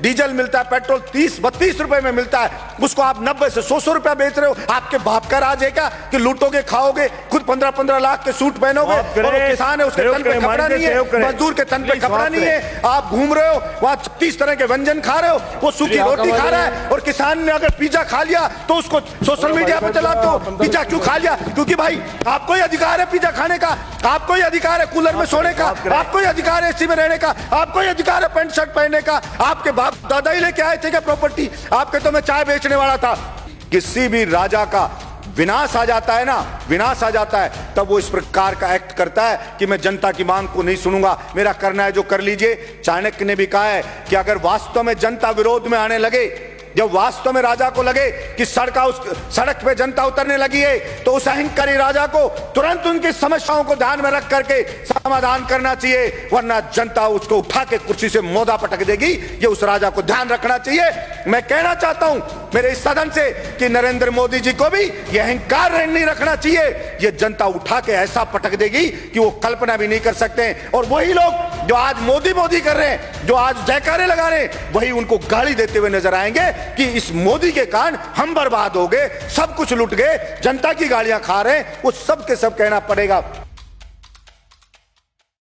Diesel मिलता है, petrol 30-32 रुपए में मिलता है, उसको आप 90 से 100 रुपया बेच रहे हो। आपके बाप का राज है क्या कि लूटोगे, खाओगे, खुद 15-15 लाख के सूट पहनोगे और वो किसान है उसके तन पे कपड़ा नहीं है, मजदूर के तन पे कपड़ा नहीं है, आप घूम रहे हो वहां 36 तरह के व्यंजन खा रहे हो, वो सूखी रोटी खा रहा है। और किसान ने अगर पिज्जा खा लिया तो उसको सोशल मीडिया पे चलाते हो, पिज्जा क्यों खा लिया? क्योंकि भाई आपको ही अधिकार है पिज्जा खाने का, आपको ही अधिकार है कूलर में सोने का, आपको ही अधिकार है एसी में रहने का, आपको ही अधिकार है पैंट शर्ट पहनने का। आपके बाप दादा ही लेके आए थे क्या प्रॉपर्टी? आपके तो मैं चाय बेचने वाला था। किसी भी राजा का विनाश आ जाता है ना, विनाश आ जाता है, तब वो इस प्रकार का एक्ट करता है कि मैं जनता की मांग को नहीं सुनूंगा, मेरा करना है जो कर लीजिए। चाणक्य ने भी कहा है कि अगर वास्तव में जनता विरोध में आने लगे, जब वास्तव में राजा को लगे कि सड़क पे जनता उतरने लगी है, तो उस अहंकारी राजा को तुरंत उनकी समस्याओं को ध्यान में रख करके समाधान करना चाहिए, वरना जनता उसको उठा के कुर्सी से मोदा पटक देगी। ये उस राजा को ध्यान रखना चाहिए। मैं कहना चाहता हूं मेरे इस सदन से कि नरेंद्र मोदी जी को भी यह अहंकार नहीं रखना चाहिए। ये जनता उठा के ऐसा पटक देगी कि वो कल्पना भी नहीं कर सकते। और वही लोग जो आज मोदी मोदी कर रहे हैं, जो आज जयकारे लगा रहे हैं, वही उनको गाली देते हुए नजर आएंगे कि इस मोदी के कारण हम बर्बाद हो गए, सब कुछ लुट गए, जनता की गालियां खा रहे हैं। वो सब के सब कहना पड़ेगा।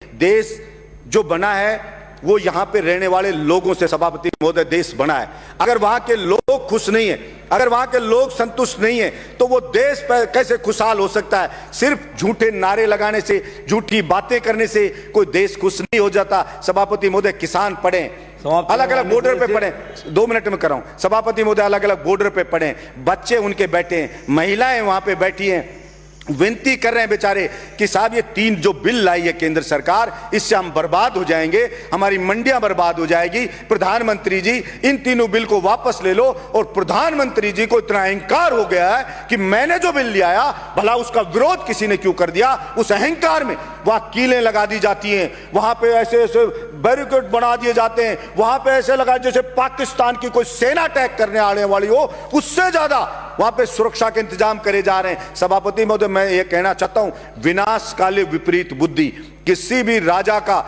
देश जो बना है वो यहां पे रहने वाले लोगों से, सभापति महोदय, देश बना है। अगर वहां के लोग खुश नहीं है, अगर वहां के लोग संतुष्ट नहीं है, तो वो देश कैसे खुशहाल हो सकता है? सिर्फ झूठे नारे लगाने से, झूठी बातें करने से कोई देश खुश नहीं हो जाता। सभापति महोदय, किसान पढ़े, अलग अलग बॉर्डर पे पड़े, 2 मिनट में कर रहा हूं सभापति महोदय, अलग अलग बॉर्डर पे पड़े, बच्चे उनके बैठे हैं, महिलाएं वहां पे बैठी हैं, विनती कर रहे हैं बेचारे कि साहब ये 3 जो बिल लाई है केंद्र सरकार, इससे हम बर्बाद हो जाएंगे, हमारी मंडियां बर्बाद हो जाएगी। प्रधानमंत्री जी इन तीनों बिल को वापस ले लो। और प्रधानमंत्री जी को इतना अहंकार हो गया है कि मैंने जो बिल ले आया, भला उसका विरोध किसी ने क्यों कर दिया? उस अहंकार में वहां कीलें लगा दी जाती हैं, वहां पे ऐसे ऐसे बैरिकेड बना दिए जाते हैं, वहां पे ऐसे लगा जैसे पाकिस्तान की कोई सेना अटैक करने आने वाली हो, उससे ज्यादा वहां पे सुरक्षा के इंतजाम करे जा रहे हैं। सभापति महोदय, मैं ये कहना चाहता हूं, विनाश काले विपरीत बुद्धि। किसी भी राजा का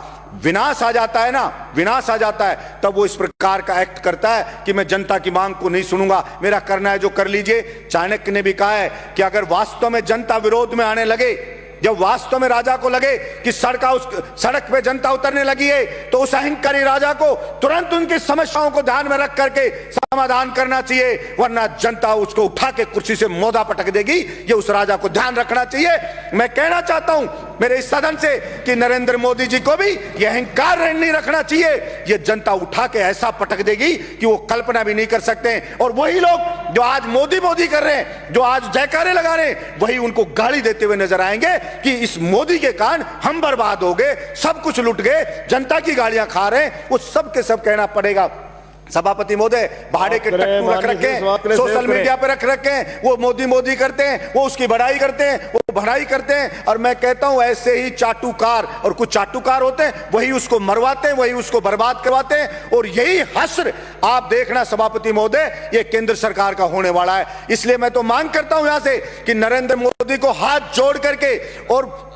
विनाश आ जाता है ना, विनाश आ जाता है, तब वो इस प्रकार का एक्ट करता है कि मैं जनता की मांग को नहीं सुनूंगा, मेरा करना है जो कर लीजिए। चाणक्य ने भी कहा है कि अगर वास्तव में जनता विरोध में आने लगे, जब वास्तव में राजा को लगे कि सड़क पे जनता उतरने लगी है, तो उस अहंकारी राजा को तुरंत उनकी समस्याओं को ध्यान में रख करके समाधान करना चाहिए, वरना जनता उसको उठा के कुर्सी से मोदा पटक देगी। ये उस राजा को ध्यान रखना चाहिए। मैं कहना चाहता हूं मेरे इस सदन से कि नरेंद्र मोदी जी को भी यह अहंकार नहीं रखना चाहिए। ये जनता उठा के ऐसा पटक देगी कि वो कल्पना भी नहीं कर सकते। और वही लोग जो आज मोदी मोदी कर रहे हैं, जो आज जयकारे लगा रहे हैं, वही उनको गाली देते हुए नजर आएंगे कि इस मोदी के कारण हम बर्बाद हो गए, सब कुछ लुट गए, जनता की गालियां खा रहे हैं। वो सब के सब कहना पड़ेगा। सभापति महोदय, भाड़े के टट्टू रख रखे हैं, सोशल मीडिया पे रख रखे हैं, वो मोदी मोदी करते हैं, वो उसकी बढ़ाई करते हैं, वो बढ़ाई करते हैं। और मैं कहता हूं ऐसे ही चाटुकार, और कुछ चाटुकार होते हैं, वही उसको मरवाते हैं, वही उसको बर्बाद करवाते हैं। और यही हश्र आप देखना सभापति महोदय, ये केंद्र सरकार का होने वाला है। इसलिए मैं तो मांग करता हूं यहां से कि नरेंद्र मोदी को हाथ जोड़ करके और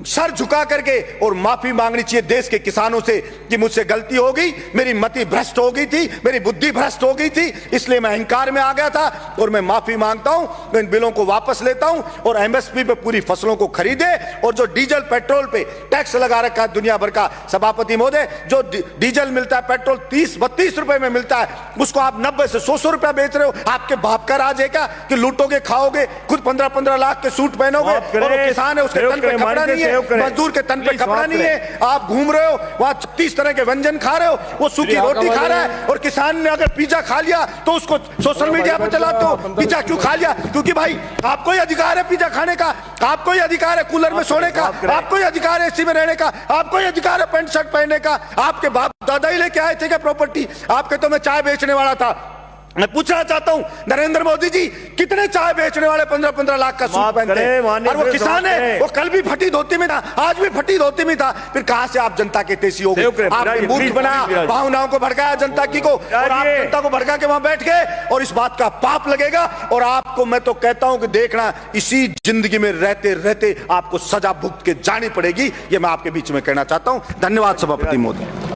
सर झुका करके और माफी मांगनी चाहिए देश के किसानों से कि मुझसे गलती हो गई, मेरी मति भ्रष्ट हो गई थी, मेरी बुद्धि भ्रष्ट हो गई थी, इसलिए मैं अहंकार में आ गया था और मैं माफी मांगता हूं। मैं इन बिलों को वापस लेता हूं और एमएसपी पे पूरी फसलों को खरीदे। और जो डीजल पेट्रोल पे टैक्स लगा रखा है दुनिया भर का, सभापति महोदय, जो डीजल मिलता है, पेट्रोल 30-32 रुपए में मिलता है, उसको आप 90 से 100 रुपया बेच रहे हो। आपके बाप का राज है क्या कि लूटोगे, खाओगे, खुद 15-15 लाख के सूट पहनोगे और वो किसान है उसके तन पे कपड़ा नहीं है, मजदूर के तन पे कपड़ा नहीं है, आप घूम रहे हो वहां 36 तरह के व्यंजन खा रहे हो, वो सूखी रोटी खा रहा है। और किसान ने अगर पिज्जा खा लिया तो उसको सोशल मीडिया पे चलाते हो, पिज्जा क्यों खा लिया? क्योंकि भाई आपको ही अधिकार है पिज्जा खाने का, आपको ही अधिकार है कूलर में सोने का, आपको ही अधिकार है एसी में रहने का, आपको ही अधिकार है पैंट शर्ट पहनने का। आपके बाप दादा ही लेके आए थे क्या प्रॉपर्टी? आपके तो मैं चाय बेचने वाला था। मैं पूछना चाहता हूं नरेंद्र मोदी जी, कितने चाय बेचने वाले 15-15 लाख का सूट पहनते हैं? और वो किसान है, वो कल भी फटी धोती में था, आज भी फटी धोती में था। फिर कहां से आप जनता के तेजी हो गए? आपने मूर्ख बनाया, भावनाओं को भड़काया जनता की को, और आप जनता को भड़का के वहां बैठ गए। और इस बात का पाप लगेगा। और आपको मैं तो कहता हूं कि देखना, इसी जिंदगी में रहते रहते आपको सजा भुगत के जानी पड़ेगी। ये मैं आपके बीच में कहना चाहता हूं। धन्यवाद सभापति महोदय।